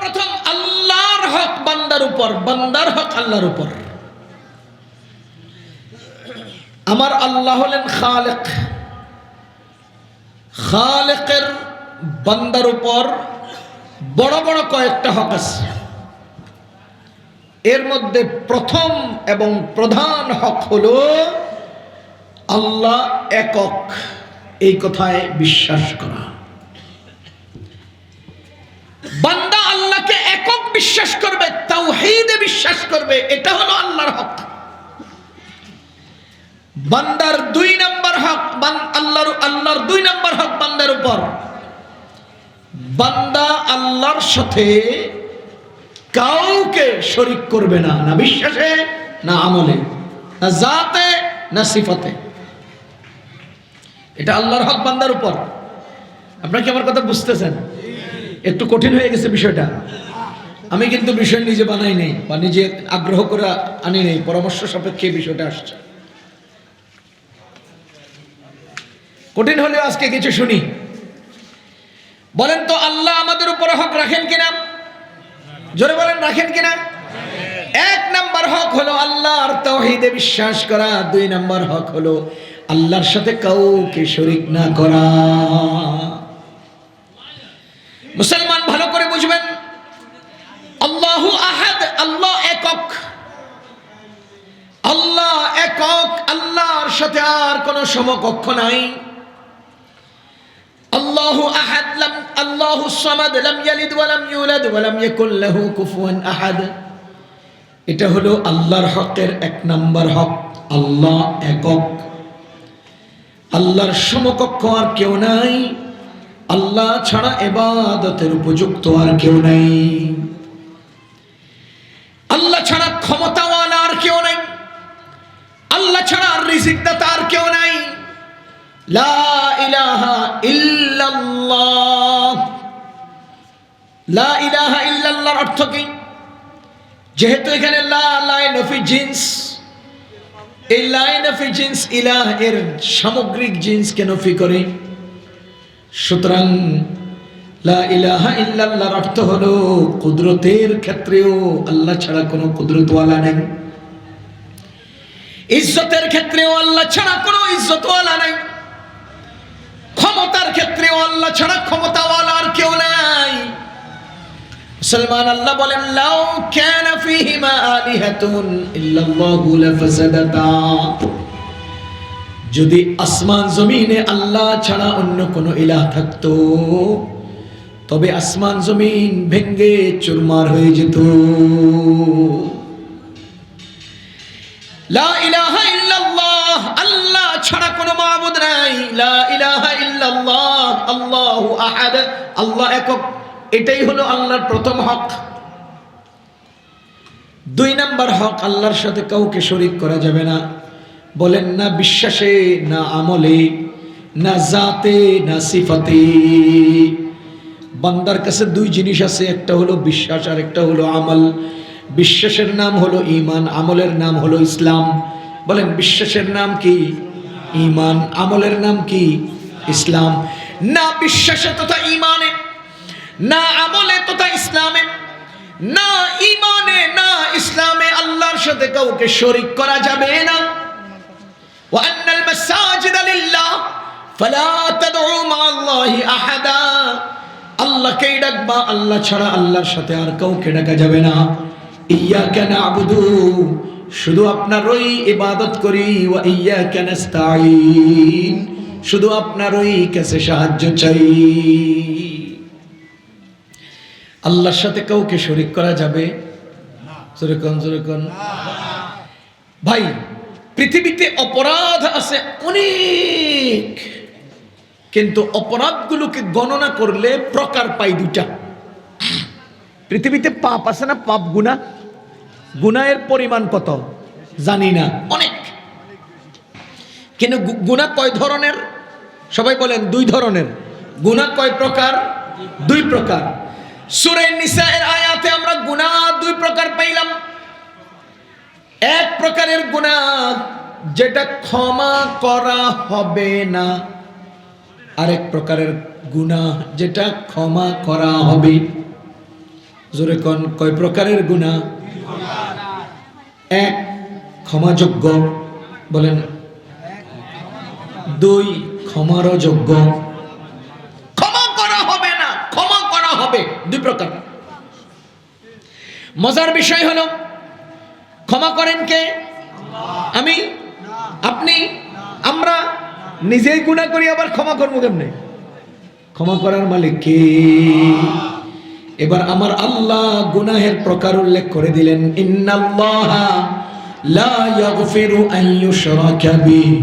সর্বপ্রথম আল্লাহর হক বান্দার উপর, বান্দার হক আল্লাহর উপর। আমার আল্লাহ হলেন খালেক। খালেকের বান্দার উপর বড় বড় কয়েকটা হক আছে। এর মধ্যে প্রথম এবং প্রধান হক হলো আল্লাহ একক, এই কথায় বিশ্বাস করা। বান্দা আল্লাহকে একক বিশ্বাস করবে, তাওহীদে বিশ্বাস করবে, এটা হলো আল্লাহর হক। বান্দার দুই নাম্বার হক, আল্লাহর দুই নাম্বার হক বান্দার উপর, বান্দা আল্লাহর সাথে কাউকে শরীক করবে না, না বিশ্বাসে, না আমলে, না জাতে, না সিফাতে। এটা আল্লাহর হক বান্দার উপর। আপনারা কি আমার কথা বুঝতেছেন? একটু কঠিন হয়ে গেছে বিষয়টা। আমি কিন্তু বিষয় নিজে বানাই নাই বা নিজে আগ্রহ করে আনি নাই, পরামর্শ সাপেক্ষে বিষয়টা আসছে। কঠিন হলেও আজকে কিছু শুনি। বলেন তো আল্লাহ আমাদের উপর হক রাখেন কিনা? জোরে বলেন, রাখেন কিনা? এক নাম্বার হক হলো আল্লাহর তাওহীদে বিশ্বাস করা। দুই নাম্বার হক হলো আল্লাহর সাথে কাউকে শরীক না করা। মুসলমান ভালো করে বুঝবেন, আল্লাহু আহাদ, আল্লাহ একক। আল্লাহ একক, আল্লাহর সাথে আর কোনো সমকক্ষ নাই। আল্লাহু আহাদ, আল্লাহু সামাদ, লাম ইয়ালিদ ওয়া লাম ইউলাদ ওয়া লাম ইয়াকুল লাহু কুফুয়ান আহাদ। এটা হলো আল্লাহর হকের এক নাম্বার হক। আল্লাহ একক, আল্লাহর সমকক্ষ আর কেউ নাই। আল্লাহ ছাড়া ইবাদতের উপযুক্ত আর কেউ নাই। আল্লাহ ছাড়া ক্ষমতাওয়ালা আর কেউ নাই। আল্লাহ ছাড়া রিজিক দাতা আর কেউ নাই। লা ইলাহা ইল্লাল্লাহ। লা ইলাহা ইল্লাল্লাহর অর্থ কি? যেহেতু এখানে লা নফি জিন্স, এই লা নফি জিন্স ইলাহ এর সামগ্রিক জিন্সকে নফি করে, সুতরাং লা ইলাহা ইল্লাল্লাহর অর্থ হলো কুদরতের ক্ষেত্রেও আল্লাহ ছাড়া কোনো কুদরতওয়ালা নেই। ইজ্জতের ক্ষেত্রেও আল্লাহ ছাড়া কোনো ইজ্জতওয়ালা নাই। ক্ষমতার ক্ষেত্রেও আল্লাহ ছাড়া ক্ষমতাওয়ালা আর কেউ নাই। মুসলমান আল্লাহ বলেন, লাউ কানা ফীহিমা আলিহাতুন ইল্লাল্লাহু লাফাসাদাতা। যদি আসমান জমিনে আল্লাহ ছাড়া অন্য কোনো ইলাহ থাকতো, তবে আসমান জমিন ভেঙ্গে চুরমার হয়ে যেত। লা ইলাহা ইল্লাল্লাহ, আল্লাহ ছাড়া কোনো মাবুদ নাই। লা ইলাহা ইল্লাল্লাহ, আল্লাহু আহাদ, আল্লাহ একক। এটাই হলো আল্লাহর প্রথম হক। দুই নাম্বার হক, আল্লাহর সাথে কাউকে শরীক করা যাবে না। বলেন, না বিশ্বাসে, না আমলে, না জাতে, না সিফাতে। বান্দার কাছে দুই জিনিস আছে, একটা হলো বিশ্বাস আর একটা হলো আমল। বিশ্বাসের নাম হলো ঈমান, আমলের নাম হলো ইসলাম। বলেন, বিশ্বাসের নাম কি? ঈমান। আমলের নাম কি? ইসলাম। না বিশ্বাসে তথা ঈমানে, না আমলে তথা ইসলামে, না ঈমানে না ইসলামে আল্লাহর সাথে কাউকে শরীক করা যাবে না। ওয়া আন্নাল মাসাজিদা লিল্লাহ ফালা তাদউ মা'আল্লাহি আহাদা। আল্লাহকেই ডাকবা, আল্লাহ ছাড়া আল্লাহর সাথে আর কাউকে ডাকা যাবে না। ইয়্যাকা না'বুদু, শুধু আপনারই ইবাদত করি। ওয়া ইয়্যাকা নাস্তাঈন, শুধু আপনারই কাছে সাহায্য চাই। আল্লাহর সাথে কাউকে শরীক করা যাবে না। ভাই, পৃথিবীতে অপরাধ আছে অনেক, কিন্তু অপরাধগুলোকে গণনা করলে প্রকার পাই দুটা। পৃথিবীতে পাপ আছে না? পাপ, গুনাহ। গুনাহের পরিমাণ কত জানি না, অনেক। কিন্তু গুনাহ কয় ধরনের? সবাই বলেন, দুই ধরনের। গুনাহ কয় প্রকার? দুই প্রকার। সূরা নিসা এর আয়াতে আমরা গুনাহ দুই প্রকার পাইলাম। এক প্রকারের গুনাহ যেটা ক্ষমা করা হবে না, আরেক প্রকারের গুনাহ যেটা ক্ষমা করা হবে। জোরে কোন কয় প্রকারের গুনাহ? এক, ক্ষমাযোগ্য, বলেন। দুই, ক্ষমারও যোগ্য, ক্ষমা করা হবে না, ক্ষমা করা হবে, দুই প্রকার। মজার বিষয় হলো ক্ষমা করেন কে? আমি, আপনি, আমরা নিজেই গুনাহ করি, আবার ক্ষমা করবো কেমনে? ক্ষমা করার মালিক কে? এবার আমার আল্লাহ গুনাহের প্রকার উল্লেখ করে দিলেন, ইন্নাল্লাহা লা ইয়াগফিরু আন ইউশরাকা বিহি,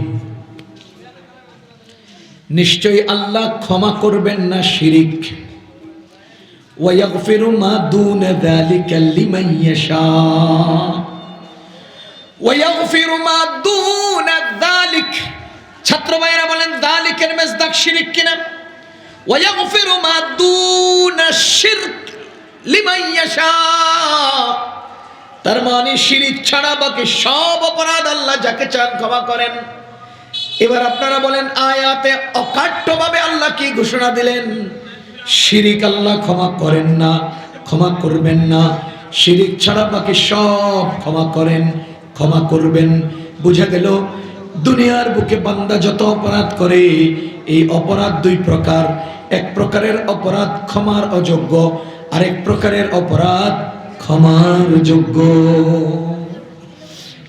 নিশ্চয়ই আল্লাহ ক্ষমা করবেন না শিরিক, ওয়া ইয়াগফিরু মা দুনা যালিকা লিমান ইয়াশা, ওয়া ইয়াগফিরু মা দুনা যালিক, ছাত্র ভাইরা বলেন যালিকের মেজদাক শিরিক কিনা? ওয়া ইয়াগফিরু মা দুনা শিরক লিমান ইয়াশা, তার মানে শিরিক ছাড়া বাকি সব অপরাধ আল্লাহ যাকে চান ক্ষমা করেন। এবার আপনারা বলেন আয়াতে অকাট্যভাবে আল্লাহ কি ঘোষণা দিলেন? শিরিক আল্লাহ ক্ষমা করেন না, ক্ষমা করবেন না, শিরিক ছাড়া বাকি সব ক্ষমা করেন, ক্ষমা করবেন। বুঝা গেল দুনিয়ার বুকে বান্দা যত অপরাধ করে এই অপরাধ দুই প্রকার। এক প্রকারের অপরাধ ক্ষমার অযোগ্য, আরেক প্রকারের অপরাধ ক্ষমার যোগ্য।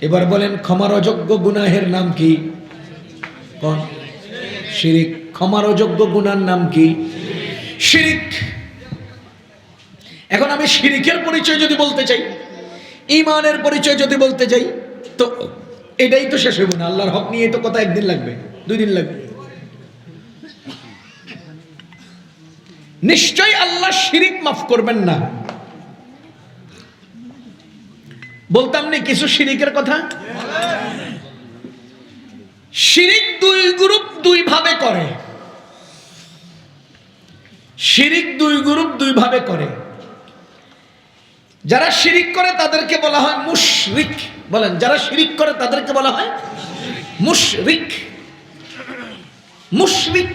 এবার বলেন ক্ষমার অযোগ্য গুনাহের নাম কি? কোন? শিরিক। ক্ষমার অযোগ্য গুনার নাম কি? শিরিক। এখন আমি শিরিকের পরিচয় যদি বলতে চাই, ঈমানের পরিচয় যদি বলতে চাই, তো এটাই তো শেষ হবে না। আল্লাহর হক নিয়ে তো কথা একদিন লাগবে, দুই দিন লাগবে। নিশ্চয় আল্লাহ শিরিক মাফ করবেন না। বলতাম না কিছু শিরিকের কথা? শিরিক দুই গ্রুপ, দুই ভাবে করে। শিরিক দুই গ্রুপ, দুই ভাবে করে। যারা শিরিক করে তাদেরকে বলা হয় মুশরিক। বলেন, যারা শিরিক করে তাদেরকে বলা হয় মুশরিক। মুশরিক,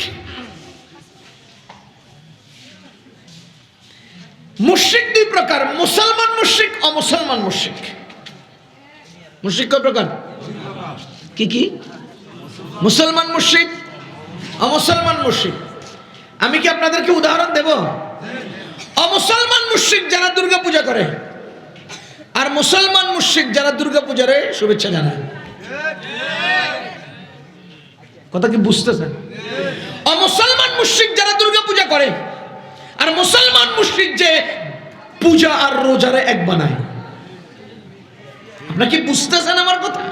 মুশরিক দুই প্রকার, মুসলমান মুশরিক, অমুসলমান মুশরিক। মুশরিক কয় প্রকার? কি কি? মুসলমান মুশরিক, অমুসলমান মুশরিক। আমি কি আপনাদেরকে উদাহরণ দেব? অমুসলমান মুশরিক যারা দুর্গা পূজা করে, আর মুসলমান মুশরিক যারা দুর্গা পূজারে শুভেচ্ছা জানায়। কথা কি বুঝতেছেন? অমুসলমান মুশরিক যারা দুর্গা পূজা করে, আর মুসলমান মুশরিক যে পূজা আর রোজারে এক বানায়। আপনারা কি বুঝতেছেন আমার কথা?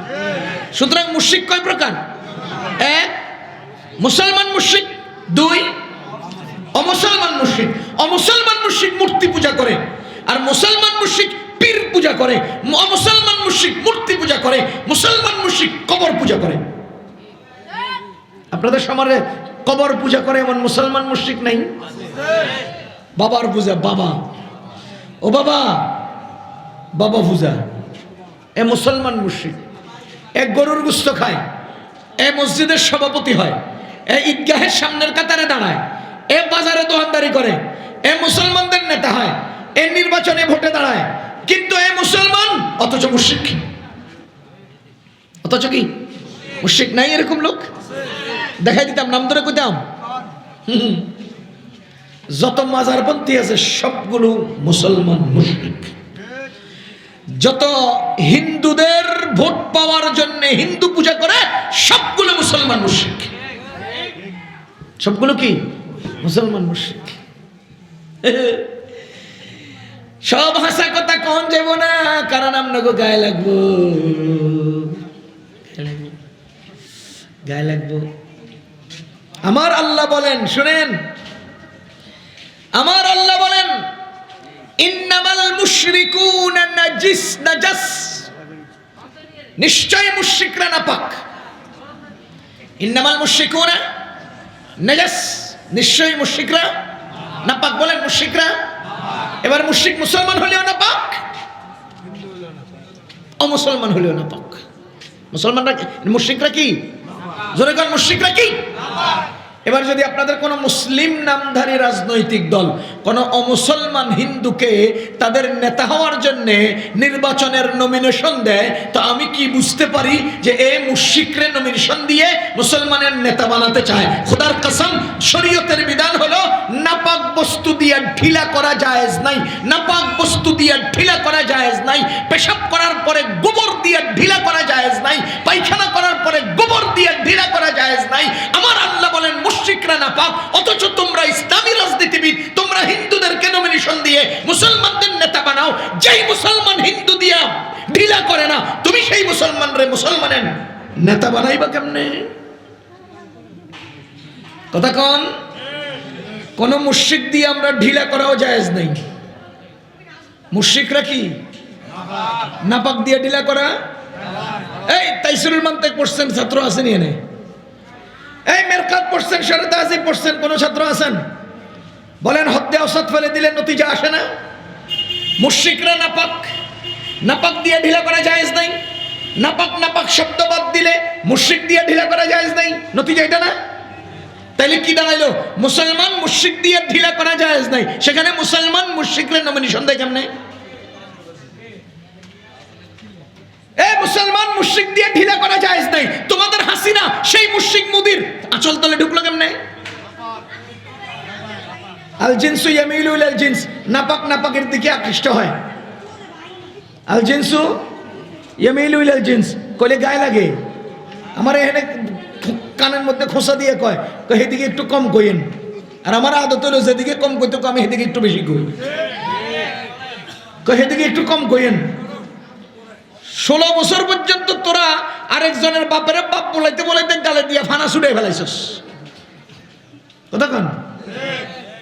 সুতরাং মুশরিক কয় প্রকার? এক, মুসলমান মুশরিক। দুই, অমুসলমান মুশরিক। অমুসলমান মুশরিক মূর্তি পূজা করে, আর মুসলমান মুশরিক পীর পূজা করে। মুসলমান মুশরিক মূর্তি পূজা করে, মুসলমান মুশরিক কবর পূজা করে। আপনাদের সমাজে কবর পূজা করে এমন মুসলমান মুশরিক নাই? বাবার পূজা, বাবা, ও বাবা, বাবা পূজা, এ মুসলমান মুশরিক। এক গরুর গোশত খায়, এ মসজিদের সভাপতি হয়, এ ঈদগাহের সামনের কাতারে দাঁড়ায়, এ বাজারে দোকানদারি করে, এ মুসলমানদের নেতা হয়, এ নির্বাচনে ভোটে দাঁড়ায়, কিন্তু এ মুসলমান অথচ মুশরিক। অথচ কি মুশরিক নাই? এরকম লোক দেখাই দিতাম, নাম ধরে কইতাম। যত মাজারপন্থী আছে সবগুলো মুসলমান মুশরিক। যত হিন্দুদের ভোট পাওয়ার জন্য হিন্দু পূজা করে সবগুলো মুসলমান মুশরিক। সবগুলো কি মুসলমান মুশরিক। সব হাসা কথা কোন যাব না, কারণ আমনাগো গায়ে লাগবো, গায়ে লাগবো। আমার আল্লাহ বলেন, শুনেন, আমার আল্লাহ বলেন ইন্নামাল মুশরিকুনা নাজিস, নাজাস, নিশ্চয় মুশরিকরা নাপাক। ইন্নামাল মুশরিকুনা নাজাস, নিশ্চয় মুশরিকরা নাপাক। বলেন মুশরিকরা। এবার মুশরিক মুসলমান হলেও নাপাক, অমুসলমান হলেও নাপাক। মুসলমানরা, মুশরিকরা কি? জোরে কোন মুশরিকরা কি? এবার যদি আপনাদের কোনো মুসলিম নামধারী রাজনৈতিক দল কোনো অমুসলমান হিন্দুকে তাদের নেতা হওয়ার জন্য নির্বাচনের নমিনেশন দেয়, তো আমি কি বুঝতে পারি যে এই মুশরিকরে নমিনেশন দিয়ে মুসলমানের নেতা বানাতে চায়? খোদার কসম, শরীয়তের বিধান হলো নাপাক বস্তু দিয়ে ঢিলা করা জায়েজ নাই, নাপাক বস্তু দিয়ে ঢিলা করা জায়েজ নাই, পেশাব করার পরে গোবর দিয়ে ঢিলা করা জায়েজ নাই, পায়খানা করার পরে গোবর দিয়ে ঢিলা করা জায়েজ নাই। আমার আল্লাহ বলেন মুশরিকরা নাপাক, অথচ তোমরা ইসলামী রাজনীতিবিদ, তোমরা হিন্দুদেরকে নমিনেশন দিয়ে মুসলমানদের নেতা বানাও। যেই মুসলমান হিন্দু দিয়া ঢিলা করে না, তুমি সেই মুসলমানরে মুসলমানের নেতা বানাইবা কেমনে? কথা কোন? কোন মুশরিক দিয়ে আমরা ঢিলা করাও জায়েজ নাই। মুশরিকরা কি নাপাক দিয়ে ঢিলা করা? এই তাইসুরুল মান্তিক পড়ছেন ছাত্র আছেন এনে? এই মেরকাত পড়ছেন, শরীয়ত তাহজিব পড়ছেন, কোন ছাত্র আছেন? বলেন হদ্দে অসৎ ফেলে দিলে নতিজা আসে না? মুশরিকরা নাপাক, নাপাক দিয়ে ঢিলা করা জায়েজ নাই। নাপাক নাপাক শব্দ বাদ দিলে মুশরিক দিয়ে ঢিলা করা জায়েজ নাই, নতিজা এটা না? তাইলে কি দাঁড়াইলো? মুসলমান মুশরিক দিয়ে ঢিলা করা জায়েজ নাই, সেখানে মুসলমান মুশরিকরে নমিনেশন দেয় কেমনে? এই মুসলমান মুশরিক দিয়ে ঢিলা করা জায়েজ নাই, তোমাদের হাসিনা সেই মুশরিক মুদির আঁচল তলে ঢুকলো কেমনে? আল জিনসু ইয়ামিলু ইলাল জিনস, নাপাক নাপাকের দিকে আকৃষ্ট হয়। আল জিনসু ইয়ামিলু ইলাল জিনস কইলে গায়ে লাগে। আমার এখানে কানের মধ্যে খোসা দিয়ে কয় এদিকে একটু কম কইেন, আর আমার আদত হলো যেদিকে কম কইতে আমি এদিকে একটু বেশি কই, এদিকে একটু কম কইেন। 16 বছর পর্যন্ত তোরা আরেকজনের বাপের বাপ বলাইতে বলাইতে গালে দিয়ে ফানা ছুটে ফেলাইছস। কথা কন?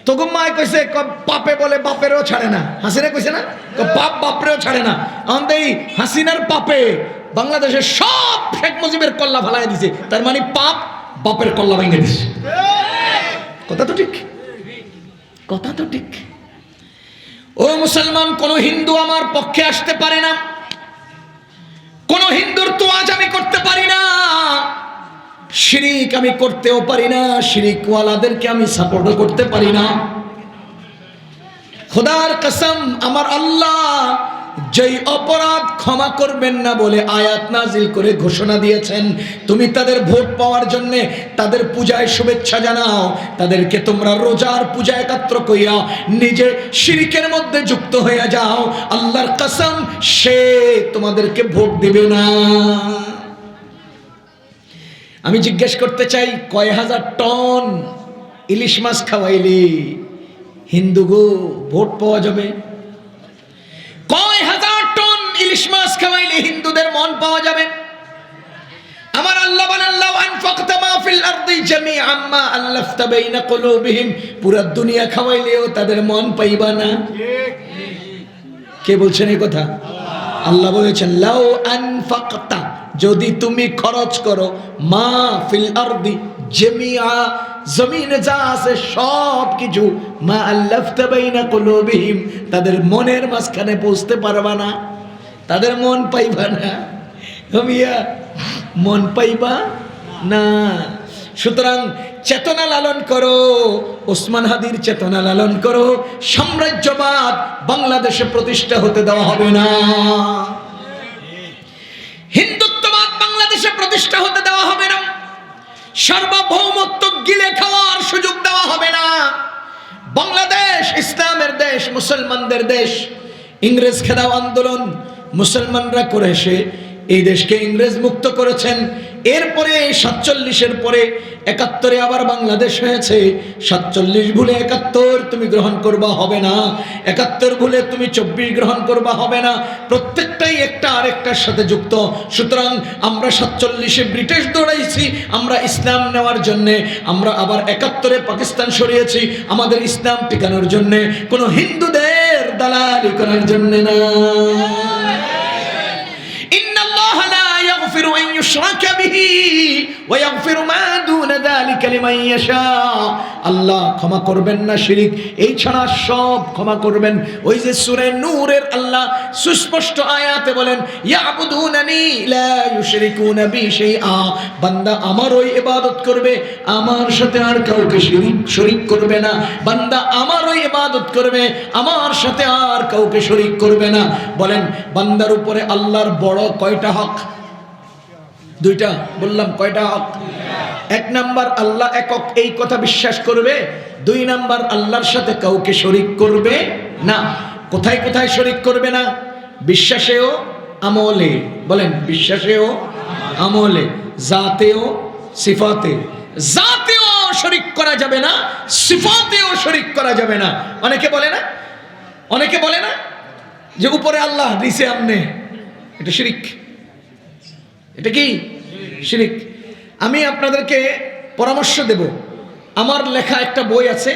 তখন মায় কইছে বাপে বলে বাপেরও ছাড়ে না, হাসিনা কইছে না বাপ বাপরেও ছাড়ে না। আমাদের এই হাসিনার পাপে বাংলাদেশের সব শেখ মুজিবের কল্লা ফালাই দিছে, তার মানে পাপ বাপের কল্লা ভেঙে দিছে। কথা তো ঠিক, কথা তো ঠিক। ও মুসলমান, কোন হিন্দু আমার পক্ষে আসতে পারে না, কোন হিন্দুর তোয়াজ আমি করতে পারি না, শিরিক আমি করতেও পারি না, শিরিকওয়ালাদেরকে আমি সাপোর্টও করতে পারি না। খোদার কসম, আমার আল্লাহ যেই অপরাধ ক্ষমা করবেন না বলে আয়াত নাজিল করে ঘোষণা দিয়েছেন, তুমি তাদের ভোট পাওয়ার জন্য তাদের পূজায় শুভেচ্ছা জানাও, তাদেরকে তোমরা রোজার পূজা একাত্র কইয়া নিজে শিরিকের মধ্যে যুক্ত হয়ে যাও, আল্লাহর কসম সে তোমাদেরকে ভোট দিবে না। আমি জিজ্ঞেস করতে চাই, কয় হাজার টন ইলিশ মাছ খাওয়াইলে হিন্দু গো ভোট পাওয়া যাবে? কয় হাজার টন ইলিশ মাছ খাওয়াইলে হিন্দুদের মন পাওয়া যাবে? আমার আল্লাহ বলেন লাউ আনফাকতা মা ফিল আরদি জামিআন মা আল্লাফতা বাইনা কুলুবিহিম, পুরা দুনিয়া খাওয়াইলেও তাদের মন পাইবা না। কে বলছেন এই কথা? আল্লাহ বলেছেন লাউ আনফাকতা, যদি তুমি খরচ করো, মা ফিল আরদি জামিআ, জমিনে যা আছে সব কিছু, মা আল্লাফতা বাইনা কুলুবিহিম, তাদের মনের মাঝখানে পৌঁছতে পারবা না, তাদের মন পাইবা না। মিয়া মন পাইবা না। সুতরাং চেতনা লালন করো, ওসমান হাদির চেতনা লালন করো, সাম্রাজ্যবাদ বাংলাদেশে প্রতিষ্ঠা হতে দেওয়া হবে না, হিন্দুত্ববাদ বাংলাদেশে প্রতিষ্ঠা হতে দেওয়া হবে না, সার্বভৌমত্ব গিলে খাওয়ার সুযোগ দেওয়া হবে না। বাংলাদেশ ইসলামের দেশ, মুসলমানদের দেশ। ইংরেজ খেদাও আন্দোলন মুসলমানরা করে এসে এই দেশকে ইংরেজ মুক্ত করেছেন। এরপরে 47-এর পরে 71-এ আবার বাংলাদেশ হয়েছে। 47 ভুলে 71 তুমি গ্রহণ করবা হবে না, 71 ভুলে তুমি 24 গ্রহণ করবা হবে না, প্রত্যেকটাই একটা আরেকটার সাথে যুক্ত। সুতরাং আমরা 47-এ ব্রিটিশ দৌড়াইছি আমরা ইসলাম নেওয়ার জন্যে, আমরা আবার 71-এ পাকিস্তান সরিয়েছি আমাদের ইসলাম টিকানোর জন্যে, কোনো হিন্দুদের দালালি করার জন্যে না। ইন্নাল্লাহা লা ইয়াগফিরু আন ইউশরাকা বিহি ওয়া ইয়াগফিরু মা দুনা যালিকা লিমান ইয়াশা। আল্লাহ ক্ষমা করবেন না শিরিক, এই ছাড়া সব ক্ষমা করবেন। ওই যে সূরা নূরের আল্লাহ সুস্পষ্ট আয়াতে বলেন, ইয়াবুদুনানি লা ইউশরিকুনা বি শাইআ, বান্দা আমারই ইবাদত করবে, আমার সাথে আর কাউকে শরীক করবে না। বান্দা আমারই ইবাদত করবে, আমার সাথে আর কাউকে শরীক করবে না। বলেন বান্দার উপরে আল্লাহর বড় কয়টা হক? দুইটা। বললাম কয়টা হক? এক নাম্বার আল্লাহ একক, এই কথা বিশ্বাস করবে। দুই নাম্বার আল্লাহর সাথে কাউকে শরীক করবে না। কোথায় কোথায় শরীক করবে না? বিশ্বাসেও আমলে। বলেন বিশ্বাসেও আমলে, জাতেও সিফাতে। জাতেও শরীক করা যাবে না, সিফাতেও শরীক করা যাবে না। অনেকে বলে না যে উপরে আল্লাহ, নিচে আমনে, এটা শিরিক। এটা কি শিরিক? আমি আপনাদেরকে পরামর্শ দেব, আমার লেখা একটা বই আছে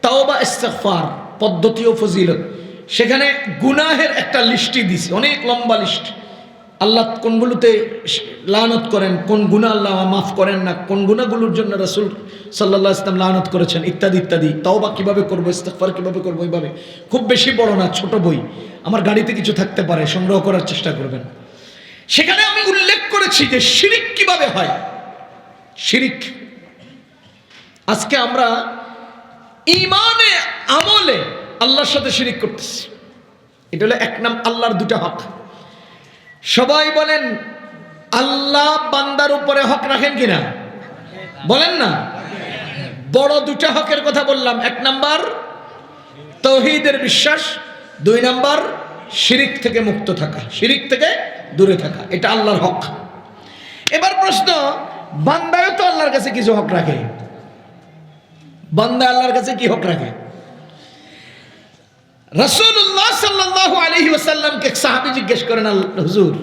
তাওবা ইস্তিগফার পদ্ধতি ও ফজিলত, সেখানে গুনাহের একটা লিস্টই দিছি, অনেক লম্বা লিস্ট। আল্লাহ কোনগুলোতে লানত করেন, কোন গুনাহ আল্লাহ মাফ করেন না, কোন গুনাহগুলোর জন্য রাসূল সাল্লাল্লাহু আলাইহি ওয়াসাল্লাম লানত করেছেন, ইত্যাদি ইত্যাদি। তাওবা কিভাবে করব, ইস্তিগফার কিভাবে করব, এইভাবে। খুব বেশি বড় না, ছোট বই, আমার গাড়িতে কিছু থাকতে পারে, সংগ্রহ করার চেষ্টা করবেন। সেখানে আমি উল্লেখ করেছি যে শিরিক কিভাবে হয়। শিরিক আজকে আমরা ঈমানে আমলে আল্লাহর সাথে শিরিক করতেছি। এটা হলো এক নাম আল্লাহর দুটো হক। সবাই বলেন আল্লাহ বান্দার উপরে হক রাখেন কিনা? বলেন না। বড় দুটা হকের কথা বললাম। এক নাম্বার তাওহীদের বিশ্বাস, দুই নাম্বার শিরিক থেকে মুক্ত থাকা, শিরিক থেকে দূরে থাকা। এটা আল্লাহর হক। এবার প্রশ্ন, বান্দাও তো আল্লাহর কাছে কিছু হক রাখে। বান্দা আল্লাহর কাছে কি হক রাখে? রাসূলুল্লাহ সাল্লাল্লাহু আলাইহি ওয়াসাল্লামকে এক সাহাবী জিজ্ঞেস করেন, হুজুর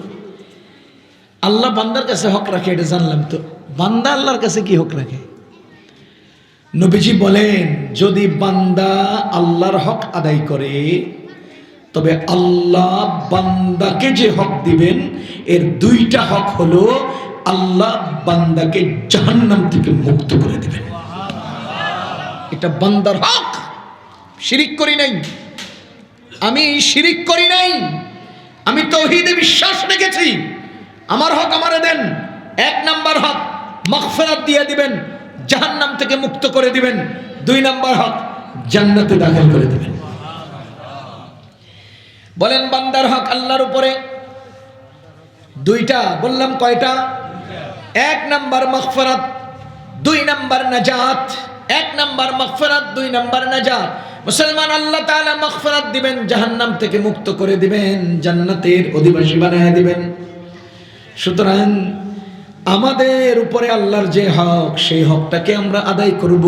আল্লাহ বান্দার কাছে হক রাখে, এটা জানলাম, তো বান্দা আল্লাহর কাছে কি হক রাখে? নবীজি বলেন, যদি বান্দা আল্লাহর হক আদায় করে তবে আল্লাহ বান্দাকে যে হক দিবেন এর দুইটা হক হলো, আল্লাহ বান্দাকে জাহান্নাম থেকে মুক্ত করে দিবেন। এটা বান্দার হক। শিরিক করি নাই, আমি শিরিক করি নাই, আমি তাওহীদে বিশ্বাস রেখেছি। আমার হক আমারে দেন। এক নাম্বার হক মাগফিরাত দিয়ে দিবেন, জাহান্নাম থেকে মুক্ত করে দিবেন। দুই নাম্বার হক জান্নাতে দাখিল করে দিবেন। বলেন বান্দার হক আল্লাহর উপরে দুইটা। বললাম কয়টা? এক নাম্বার মাগফিরাত, দুই নাম্বার নাজাত। এক নাম্বার মাগফিরাত, দুই নাম্বার নাজাত। মুসলমান আল্লাহ তাআলা মাগফিরাত দিবেন, জাহান্নাম থেকে মুক্ত করে দিবেন, জান্নাতের অধিবাসী বানায় দিবেন। সুতরাং আমাদের উপরে আল্লাহর যে হক, সেই হকটাকে আমরা আদায় করব।